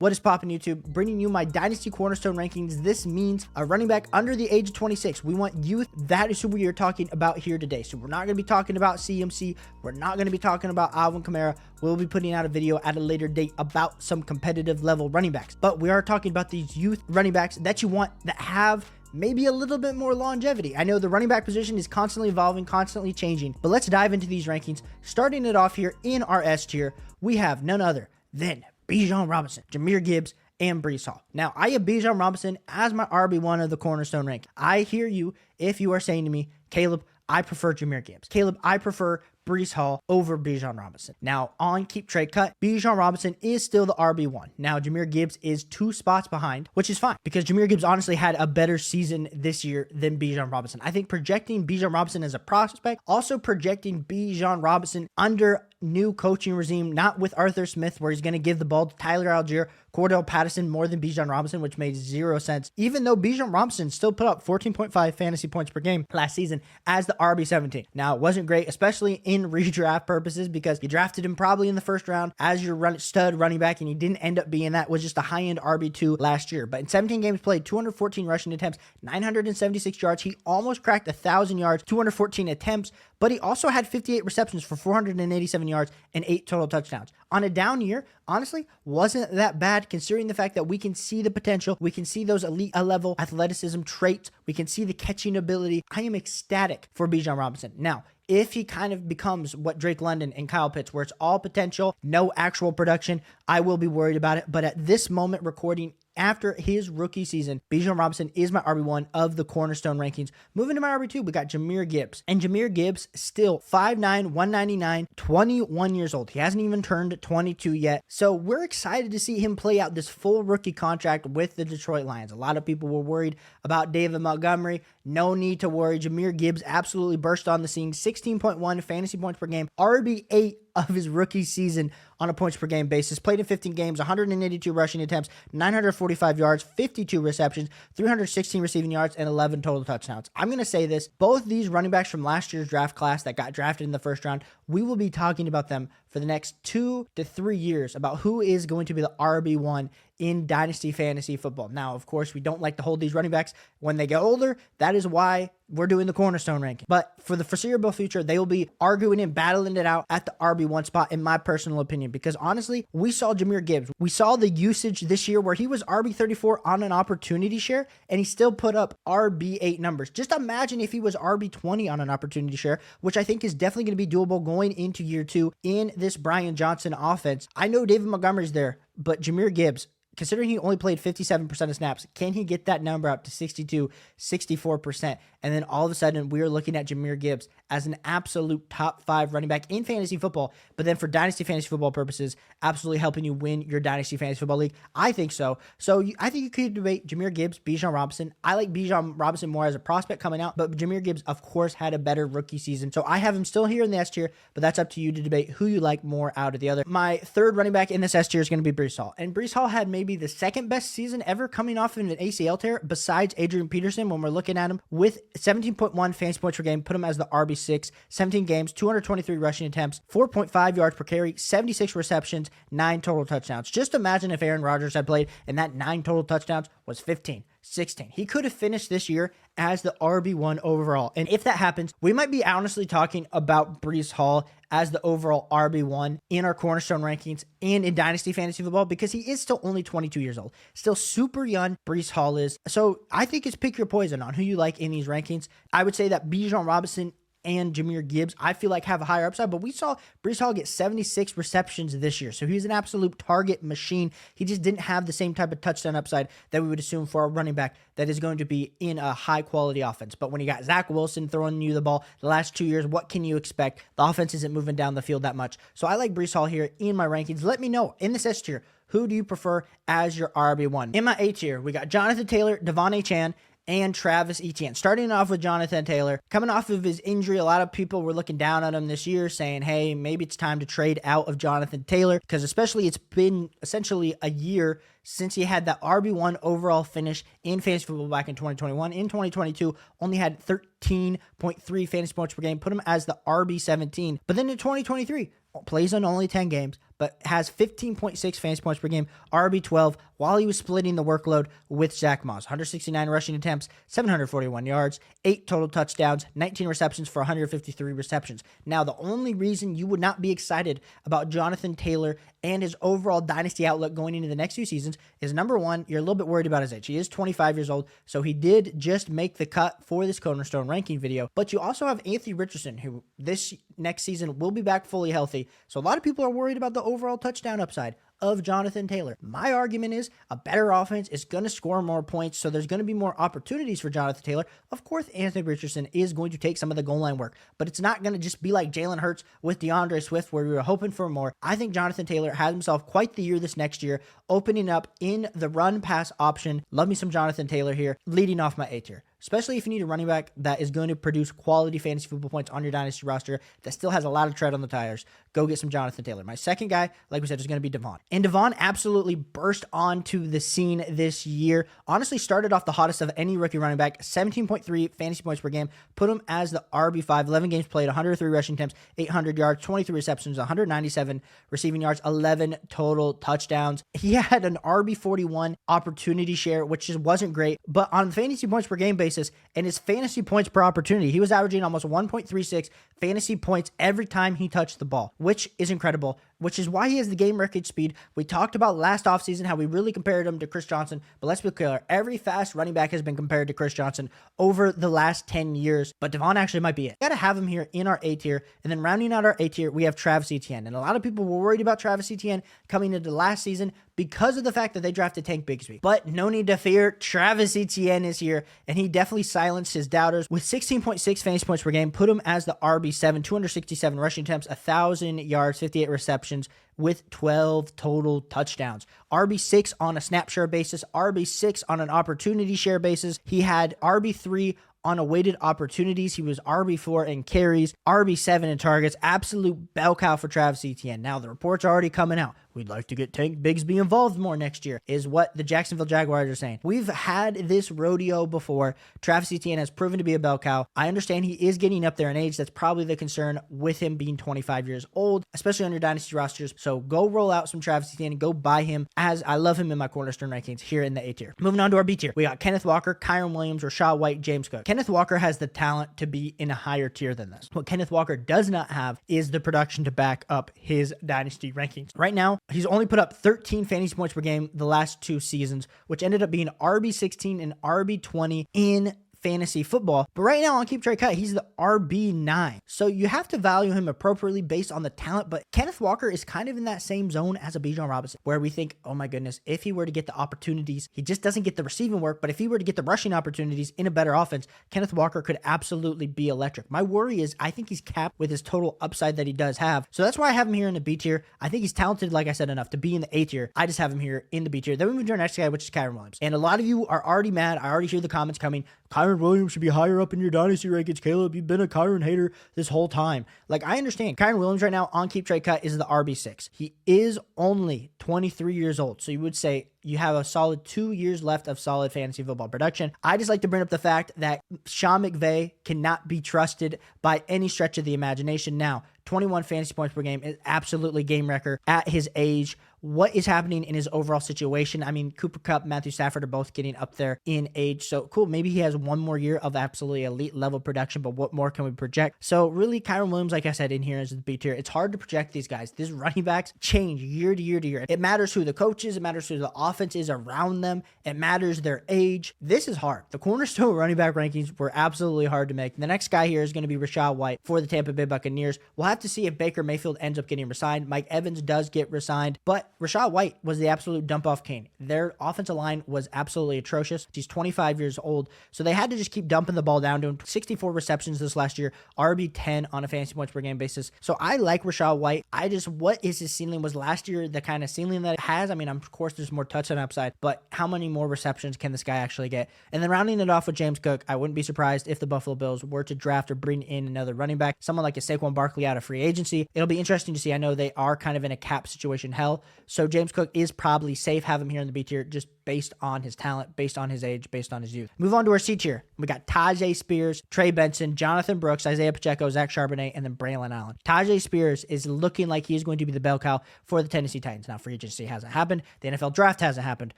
What is poppin' YouTube? Bringing you my Dynasty Cornerstone rankings. This means a running back under the age of 26. We want youth. That is who we are talking about here today. So we're not going to be talking about CMC. We're not going to be talking about Alvin Kamara. We'll be putting out a video at a later date about some competitive level running backs. But we are talking about these youth running backs that you want that have maybe a little bit more longevity. I know the running back position is constantly evolving, constantly changing, but let's dive into these rankings. Starting it off here in our S tier, we have none other than Bijan Robinson, Jahmyr Gibbs, and Breece Hall. Now, I have Bijan Robinson as my RB1 of the Cornerstone rank. I hear you if you are saying to me, Caleb, I prefer Jahmyr Gibbs. Caleb, I prefer Breece Hall over Bijan Robinson. Now, on Keep Trade Cut, Bijan Robinson is still the RB1. Now, Jahmyr Gibbs is 2 spots behind, which is fine because Jahmyr Gibbs honestly had a better season this year than Bijan Robinson. I think projecting Bijan Robinson as a prospect, also projecting Bijan Robinson under new coaching regime, not with Arthur Smith, where he's going to give the ball to Tyler Algier, Cordell Patterson more than Bijan Robinson, which made 0 sense, even though Bijan Robinson still put up 14.5 fantasy points per game last season as the RB17. Now, it wasn't great, especially in redraft purposes, because you drafted him probably in the first round as your stud running back, and he didn't end up being that, was just a high-end RB2 last year. But in 17 games played, 214 rushing attempts, 976 yards. He almost cracked 1,000 yards, 214 attempts, but he also had 58 receptions for 487 yards and 8 total touchdowns. On a down year, honestly, wasn't that bad considering the fact that we can see the potential. We can see those elite level athleticism traits. We can see the catching ability. I am ecstatic for Bijan Robinson. Now, if he kind of becomes what Drake London and Kyle Pitts, where it's all potential, no actual production, I will be worried about it. But at this moment recording, after his rookie season, Bijan Robinson is my RB1 of the Cornerstone rankings. Moving to my RB2, we got Jahmyr Gibbs. And Jahmyr Gibbs, still 5'9", 199, 21 years old. He hasn't even turned 22 yet. So we're excited to see him play out this full rookie contract with the Detroit Lions. A lot of people were worried about David Montgomery. No need to worry. Jahmyr Gibbs absolutely burst on the scene. 16.1 fantasy points per game. RB8 of his rookie season on a points per game basis. Played in 15 games, 182 rushing attempts, 945 yards, 52 receptions, 316 receiving yards, and 11 total touchdowns. I'm going to say this. Both these running backs from last year's draft class that got drafted in the first round, we will be talking about them for the next 2 to 3 years about who is going to be the RB1 in Dynasty Fantasy Football. Now, of course, we don't like to hold these running backs when they get older. That is why we're doing the Cornerstone ranking. But for the foreseeable future, they will be arguing and battling it out at the RB1 spot, in my personal opinion. Because honestly, we saw Jahmyr Gibbs. We saw the usage this year where he was RB34 on an opportunity share, and he still put up RB8 numbers. Just imagine if he was RB20 on an opportunity share, which I think is definitely going to be doable going into year 2 in this Brian Johnson offense. I know David Montgomery's there, but Jahmyr Gibbs, considering he only played 57% of snaps, can he get that number up to 62, 64%? And then all of a sudden, we are looking at Jahmyr Gibbs as an absolute top 5 running back in fantasy football. But then for Dynasty Fantasy Football purposes, absolutely helping you win your Dynasty Fantasy Football League. I think so. So I think you could debate Jahmyr Gibbs, Bijan Robinson. I like Bijan Robinson more as a prospect coming out, but Jahmyr Gibbs, of course, had a better rookie season. So I have him still here in the S tier, but that's up to you to debate who you like more out of the other. My third running back in this S tier is going to be Breece Hall. And Breece Hall had maybe the second best season ever coming off of an ACL tear besides Adrian Peterson when we're looking at him with 17.1 fantasy points per game, put him as the RB6, 17 games, 223 rushing attempts, 4.5 yards per carry, 76 receptions, 9 total touchdowns. Just imagine if Aaron Rodgers had played and that 9 total touchdowns was 15. 16. He could have finished this year as the RB1 overall. And if that happens, we might be honestly talking about Breece Hall as the overall RB1 in our Cornerstone rankings and in Dynasty Fantasy Football because he is still only 22 years old. Still super young, Breece Hall is. So I think it's pick your poison on who you like in these rankings. I would say that Bijan Robinson and Jahmyr Gibbs, I feel like have a higher upside, but we saw Breece Hall get 76 receptions this year. So he's an absolute target machine. He just didn't have the same type of touchdown upside that we would assume for a running back that is going to be in a high quality offense. But when you got Zach Wilson throwing you the ball the last 2 years, what can you expect? The offense isn't moving down the field that much. So I like Breece Hall here in my rankings. Let me know in this S tier, who do you prefer as your RB1? In my A tier, we got Jonathan Taylor, Devon Achane, and Travis Etienne. Starting off with Jonathan Taylor, coming off of his injury, a lot of people were looking down on him this year saying, hey, maybe it's time to trade out of Jonathan Taylor because especially it's been essentially a year since he had that RB1 overall finish in fantasy football back in 2021. In 2022, only had 13.3 fantasy points per game, put him as the RB17. But then in 2023, plays on only 10 games, but has 15.6 fantasy points per game, RB12, while he was splitting the workload with Zach Moss. 169 rushing attempts, 741 yards, 8 total touchdowns, 19 receptions for 153 receptions. Now, the only reason you would not be excited about Jonathan Taylor and his overall dynasty outlook going into the next few seasons is, number one, you're a little bit worried about his age. He is 25 years old, so he did just make the cut for this Cornerstone ranking video. But you also have Anthony Richardson, who this next season will be back fully healthy. So a lot of people are worried about the overall touchdown upside of Jonathan Taylor. My argument is a better offense is going to score more points, so there's going to be more opportunities for Jonathan Taylor. Of course, Anthony Richardson is going to take some of the goal line work, but it's not going to just be like Jalen Hurts with DeAndre Swift, where we were hoping for more. I think Jonathan Taylor has himself quite the year this next year, opening up in the run-pass option. Love me some Jonathan Taylor here, leading off my A tier. Especially if you need a running back that is going to produce quality fantasy football points on your dynasty roster that still has a lot of tread on the tires, go get some Jonathan Taylor. My second guy, like we said, is going to be Devon. And Devon absolutely burst onto the scene this year. Honestly, started off the hottest of any rookie running back, 17.3 fantasy points per game, put him as the RB5, 11 games played, 103 rushing attempts, 800 yards, 23 receptions, 197 receiving yards, 11 total touchdowns. He had an RB41 opportunity share, which just wasn't great, but on fantasy points per game basis, and his fantasy points per opportunity, he was averaging almost 1.36 fantasy points every time he touched the ball, which is incredible, which is why he has the game record speed. We talked about last offseason how we really compared him to Chris Johnson, but let's be clear, every fast running back has been compared to Chris Johnson over the last 10 years, but Devon actually might be it. Got to have him here in our A tier, and then rounding out our A tier, we have Travis Etienne, and a lot of people were worried about Travis Etienne coming into last season because of the fact that they drafted Tank Bigsby, but no need to fear, Travis Etienne is here, and he definitely silenced his doubters with 16.6 fantasy points per game, put him as the RB7, 267 rushing attempts, 1,000 yards, 58 receptions, with 12 total touchdowns. RB6 on a snap share basis, RB6 on an opportunity share basis. He had RB3 on a weighted opportunities. He was RB4 in carries, RB7 in targets. Absolute bell cow for Travis Etienne. Now, the reports are already coming out. We'd like to get Tank Bigsby involved more next year, is what the Jacksonville Jaguars are saying. We've had this rodeo before. Travis Etienne has proven to be a bell cow. I understand he is getting up there in age. That's probably the concern with him being 25 years old, especially on your dynasty rosters. So go roll out some Travis Etienne and go buy him, as I love him in my Cornerstone rankings here in the A tier. Moving on to our B tier, we got Kenneth Walker, Kyren Williams, Rachaad White, James Cook. Kenneth Walker has the talent to be in a higher tier than this. What Kenneth Walker does not have is the production to back up his dynasty rankings. Right now, he's only put up 13 fantasy points per game the last 2 seasons, which ended up being RB16 and RB20 in fantasy football. But right now on Keep Trade Cut, he's the RB9. So you have to value him appropriately based on the talent. But Kenneth Walker is kind of in that same zone as a Bijan Robinson, where we think, oh my goodness, if he were to get the opportunities, he just doesn't get the receiving work. But if he were to get the rushing opportunities in a better offense, Kenneth Walker could absolutely be electric. My worry is I think he's capped with his total upside that he does have. So that's why I have him here in the B tier. I think he's talented, like I said, enough to be in the A tier. I just have him here in the B tier. Then we move to our next guy, which is Kyren Williams. And a lot of you are already mad. I already hear the comments coming. Kyren Williams should be higher up in your dynasty rankings. Caleb, you've been a Kyren hater this whole time. Like, I understand. Kyren Williams right now on Keep Trade Cut is the RB6. He is only 23 years old. So you would say you have a solid 2 years left of solid fantasy football production. I just like to bring up the fact that Sean McVay cannot be trusted by any stretch of the imagination. Now, 21 fantasy points per game is absolutely game wrecker at his age. What is happening in his overall situation? I mean, Cooper Kupp, Matthew Stafford are both getting up there in age. So cool. Maybe he has one more year of absolutely elite level production, but what more can we project? So really, Kyren Williams, like I said, in here is the B tier. It's hard to project these guys. These running backs change year to year to year. It matters who the coach is. It matters who the offense is around them. It matters their age. This is hard. The Cornerstone running back rankings were absolutely hard to make. The next guy here is going to be Rachaad White for the Tampa Bay Buccaneers. We'll have to see if Baker Mayfield ends up getting resigned. Mike Evans does get resigned, but Rachaad White was the absolute dump-off king. Their offensive line was absolutely atrocious. He's 25 years old, so they had to just keep dumping the ball down to him. 64 receptions this last year, RB10 on a fantasy points per game basis. So I like Rachaad White. What is his ceiling? Was last year the kind of ceiling that it has? I mean, of course, there's more touchdown upside, but how many more receptions can this guy actually get? And then rounding it off with James Cook, I wouldn't be surprised if the Buffalo Bills were to draft or bring in another running back, someone like a Saquon Barkley out of free agency. It'll be interesting to see. I know they are kind of in a cap situation hell, So James Cook is probably safe. Have him here in the B tier just based on his talent, based on his age, based on his youth. Move on to our C tier. We got Tyjae Spears, Trey Benson, Jonathan Brooks, Isaiah Pacheco, Zach Charbonnet, and then Braylon Allen. Tyjae Spears is looking like he's going to be the bell cow for the Tennessee Titans. Now, free agency hasn't happened. The NFL draft hasn't happened.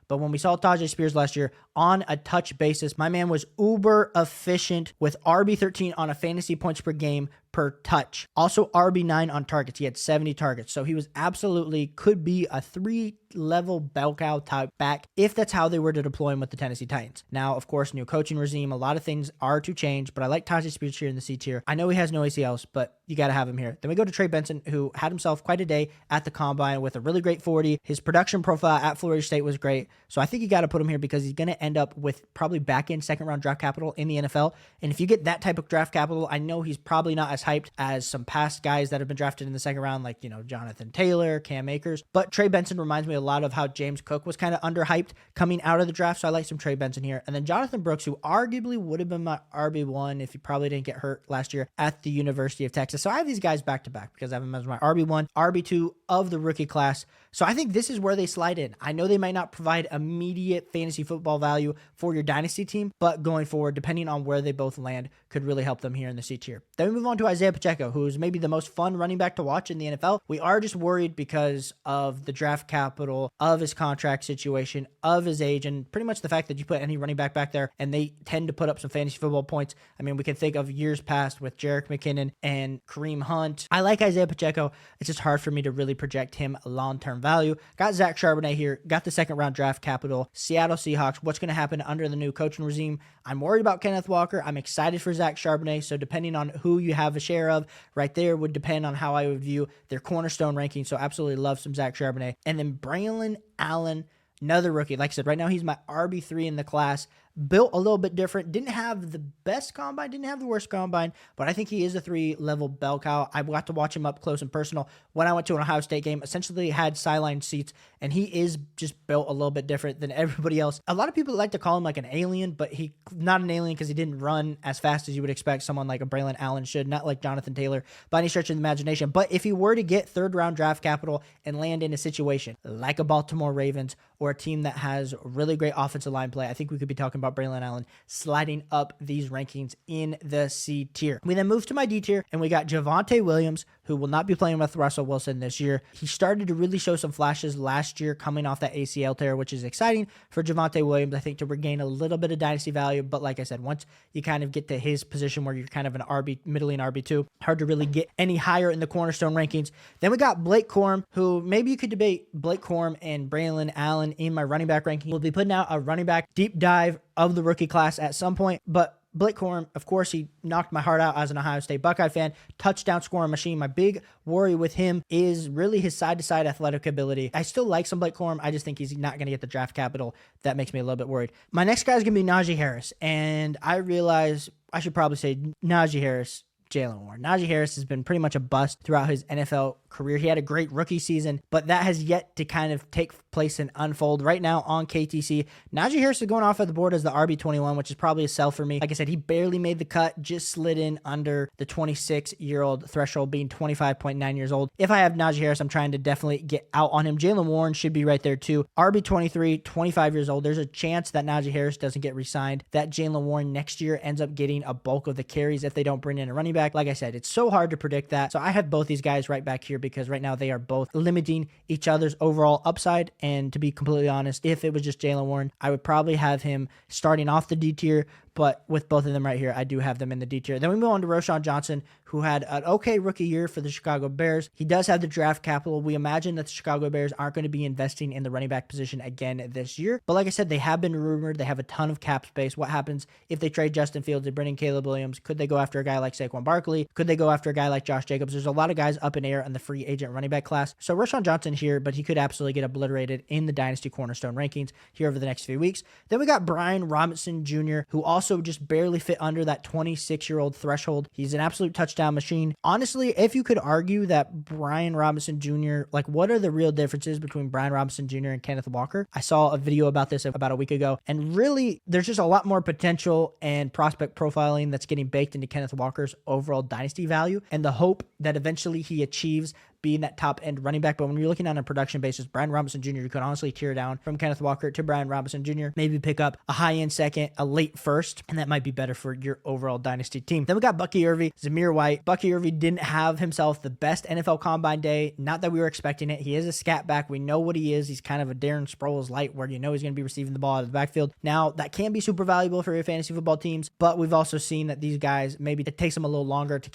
But when we saw Tyjae Spears last year on a touch basis, my man was uber efficient with RB13 on a fantasy points per game per touch. Also RB9 on targets. He had 70 targets. So he was absolutely could be a 3-level bell cow type back if that's how they were to deploy him with the Tennessee Titans. Now, of course, new coaching regime, a lot of things are to change, but I like Tyjae Spears here in the C tier. I know he has no ACLs, but you got to have him here. Then we go to Trey Benson, who had himself quite a day at the combine with a really great 40. His production profile at Florida State was great. So I think you got to put him here because he's going to end up with probably back end second round draft capital in the NFL. And if you get that type of draft capital, I know he's probably not as hyped as some past guys that have been drafted in the second round, like, Jonathan Taylor, Cam Akers. But Trey Benson reminds me a lot of how James Cook was kind of underhyped coming out of the draft. So I like some Trey Benson here. And then Jonathan Brooks, who arguably would have been my RB1 if he probably didn't get hurt last year at the University of Texas. So I have these guys back to back because I have him as my RB1, RB2 of the rookie class. So I think this is where they slide in. I know they might not provide immediate fantasy football value for your dynasty team, but going forward, depending on where they both land, could really help them here in the C tier. Then we move on to Isaiah Pacheco, who's maybe the most fun running back to watch in the NFL. We are just worried because of the draft capital, of his contract situation, of his age, and pretty much the fact that you put any running back there and they tend to put up some fantasy football points. I mean, we can think of years past with Jerick McKinnon and Kareem Hunt. I like Isaiah Pacheco. It's just hard for me to really project him long-term value. Got Zach Charbonnet here, got the second round draft capital. Seattle Seahawks, what's going to happen under the new coaching regime? I'm worried about Kenneth Walker. I'm excited for Zach Charbonnet. So depending on who you have a share of right there would depend on how I would view their Cornerstone ranking. So absolutely love some Zach Charbonnet. And then Braylon Allen, another rookie. Like I said, right now he's my RB3 in the class. Built a little bit different. Didn't have the best combine, didn't have the worst combine, but I think he is a 3-level bell cow. I got to watch him up close and personal when I went to an Ohio State game. Essentially had sideline seats, and he is just built a little bit different than everybody else. A lot of people like to call him like an alien, but he's not an alien because he didn't run as fast as you would expect someone like a Braylon Allen should, not like Jonathan Taylor by any stretch of the imagination. But if he were to get third-round draft capital and land in a situation like a Baltimore Ravens or a team that has really great offensive line play, I think we could be talking about Braylon Allen sliding up these rankings in the C tier. We then move to my D tier, and we got Javonte Williams, who will not be playing with Russell Wilson this year. He started to really show some flashes last year coming off that ACL tear, which is exciting for Javonte Williams, I think, to regain a little bit of dynasty value. But like I said, once you kind of get to his position where you're kind of an middling RB2, hard to really get any higher in the Cornerstone rankings. Then we got Blake Corum, who maybe you could debate Blake Corum and Braylon Allen in my running back ranking. We'll be putting out a running back deep dive of the rookie class at some point, but Blake Corum, of course, he knocked my heart out as an Ohio State Buckeye fan. Touchdown scoring machine. My big worry with him is really his side-to-side athletic ability. I still like some Blake Corum. I just think he's not going to get the draft capital. That makes me a little bit worried. My next guy is going to be Najee Harris, and I realize I should probably say Najee Harris, Jalen Warren. Najee Harris has been pretty much a bust throughout his NFL career. He had a great rookie season, but that has yet to kind of take place and unfold. Right now on KTC, Najee Harris is going off at the board as the RB21, which is probably a sell for me. Like I said, he barely made the cut, just slid in under the 26-year-old threshold, being 25.9 years old. If I have Najee Harris, I'm trying to definitely get out on him. Jalen Warren should be right there too. RB23, 25 years old. There's a chance that Najee Harris doesn't get re-signed, that Jalen Warren next year ends up getting a bulk of the carries if they don't bring in a running back. Like I said, it's so hard to predict that. So I have both these guys right back here because right now they are both limiting each other's overall upside. And to be completely honest, if it was just Jalen Warren, I would probably have him starting off the D tier. But with both of them right here, I do have them in the D tier. Then we move on to Roschon Johnson, who had an okay rookie year for the Chicago Bears. He does have the draft capital. We imagine that the Chicago Bears aren't going to be investing in the running back position again this year. But like I said, they have been rumored. They have a ton of cap space. What happens if they trade Justin Fields? They bring in Caleb Williams. Could they go after a guy like Saquon Barkley? Could they go after a guy like Josh Jacobs? There's a lot of guys up in air in the free agent running back class. So Roschon Johnson here, but he could absolutely get obliterated in the Dynasty Cornerstone rankings here over the next few weeks. Then we got Bijan Robinson Jr., who also just barely fit under that 26-year-old threshold. He's an absolute touchdown machine. Honestly, if you could argue that Bijan Robinson Jr., like what are the real differences between Bijan Robinson Jr. and Kenneth Walker? I saw a video about this about a week ago, and really there's just a lot more potential and prospect profiling that's getting baked into Kenneth Walker's overall dynasty value, and the hope that eventually he achieves being that top end running back. But when you're looking on a production basis, Brian Robinson Jr., you could honestly tear down from Kenneth Walker to Brian Robinson Jr., maybe pick up a high end second, a late first, and that might be better for your overall dynasty team. Then we got Bucky Irving, Jahmyr White. Bucky Irving didn't have himself the best NFL combine day. Not that we were expecting it. He is a scat back. We know what he is. He's kind of a Darren Sproles light where you know he's going to be receiving the ball out of the backfield. Now, that can be super valuable for your fantasy football teams, but we've also seen that these guys, maybe it takes them a little longer to get